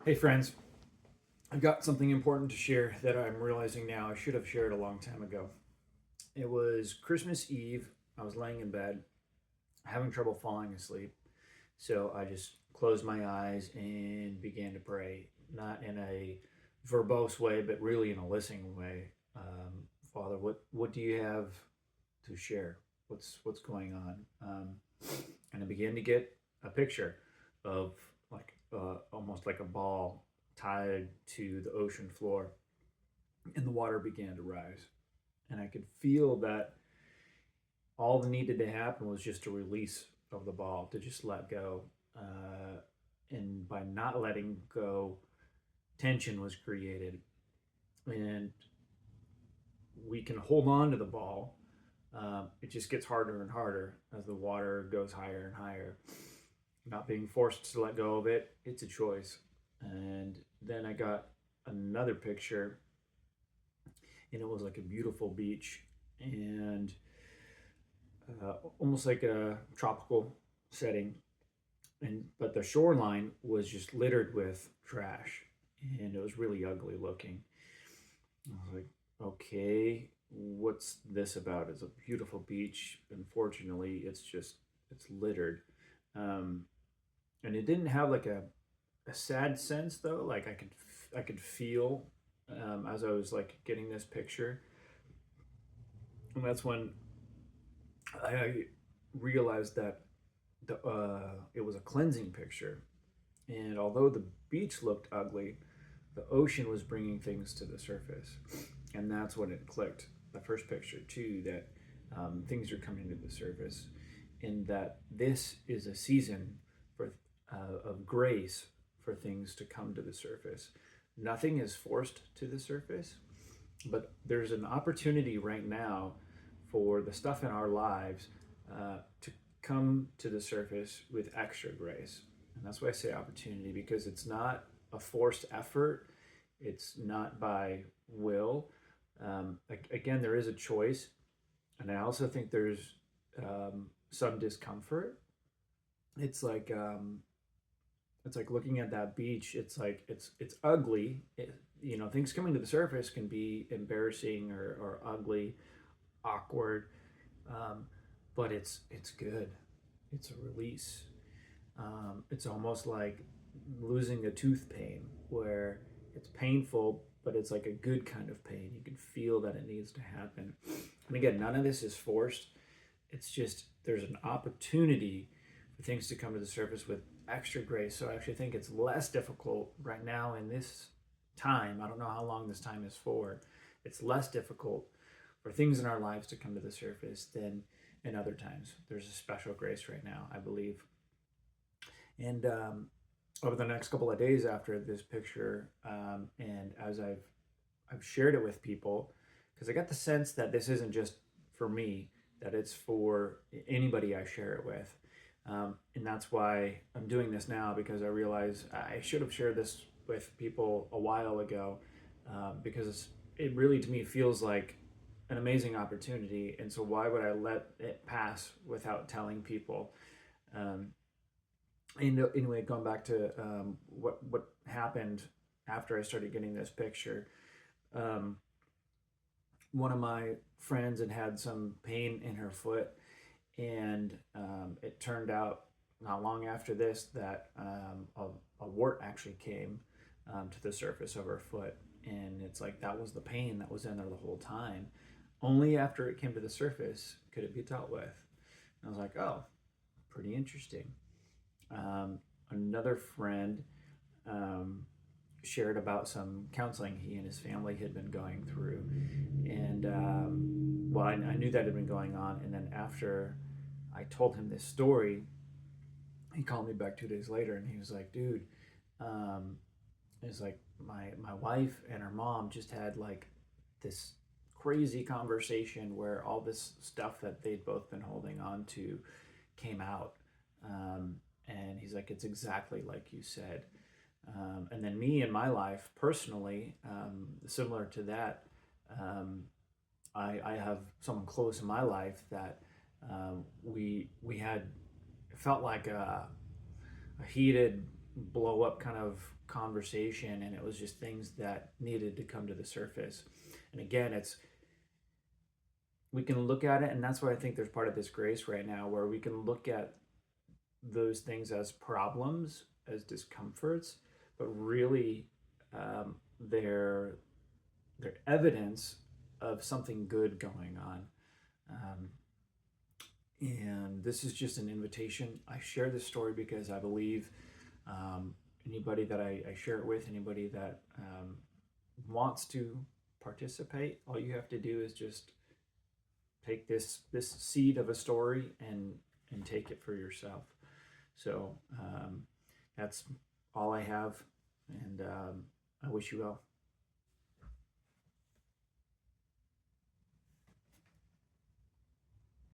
Hey, friends, I've got something important to share that I'm realizing now I should have shared a long time ago. It was Christmas Eve. I was laying in bed, having trouble falling asleep. So I just closed my eyes and began to pray, not in a verbose way, but really in a listening way. Father, what do you have to share? What's going on? And I began to get a picture of like almost like a ball tied to the ocean floor, and the water began to rise, and I could feel that all that needed to happen was just a release of the ball, to just let go. And by not letting go, tension was created, and we can hold on to the ball. It just gets harder and harder as the water goes higher and higher. Not being forced to let go of it, it's a choice. And then I got another picture, and it was like a beautiful beach, and almost like a tropical setting. And but the shoreline was just littered with trash, and it was really ugly looking. I was like, okay, what's this about? It's a beautiful beach. Unfortunately, it's littered. Um, and it didn't have like a sad sense though. Like I could feel as I was like getting this picture, and that's when I realized that it was a cleansing picture. And although the beach looked ugly, the ocean was bringing things to the surface, and that's when it clicked. The first picture too, that things are coming to the surface, and that this is a season for of grace for things to come to the surface. Nothing is forced to the surface, but there's an opportunity right now for the stuff in our lives to come to the surface with extra grace. And that's why I say opportunity, because it's not a forced effort, it's not by will. Again, there is a choice. And I also think there's some discomfort. It's like it's like looking at that beach. It's like it's ugly. Things coming to the surface can be embarrassing or ugly, awkward, um, but it's good. It's a release. It's almost like losing a tooth pain, where it's painful, but it's like a good kind of pain. You can feel that it needs to happen. And again, none of this is forced. It's just there's an opportunity for things to come to the surface with extra grace. So I actually think it's less difficult right now in this time. I don't know how long this time is for. It's less difficult for things in our lives to come to the surface than in other times. There's a special grace right now, I believe. And over the next couple of days after this picture, and as I've shared it with people, because I got the sense that this isn't just for me, that it's for anybody I share it with. And that's why I'm doing this now, because I realize I should have shared this with people a while ago, because it really to me feels like an amazing opportunity. And so why would I let it pass without telling people? Um, and anyway, going back to what happened after I started getting this picture, um, one of my friends had some pain in her foot, and it turned out not long after this that a wart actually came to the surface of her foot, and it's like that was the pain that was in there the whole time. Only after it came to the surface could it be dealt with. And I was like, oh, pretty interesting. Another friend um, shared about some counseling he and his family had been going through. And well, I knew that had been going on. And then after I told him this story, he called me back 2 days later, and he was like, dude, um, it's like my wife and her mom just had like this crazy conversation where all this stuff that they'd both been holding on to came out. And he's like, it's exactly like you said. And then me in my life personally, similar to that, um, I have someone close in my life that we had felt like a heated blow up kind of conversation, and it was just things that needed to come to the surface. And again, we can look at it, and that's why I think there's part of this grace right now, where we can look at those things as problems, as discomforts, but really they're evidence of something good going on. Um, and this is just an invitation. I share this story because I believe anybody that I share it with, anybody that wants to participate, all you have to do is just take this seed of a story and take it for yourself. So that's all I have, and I wish you well.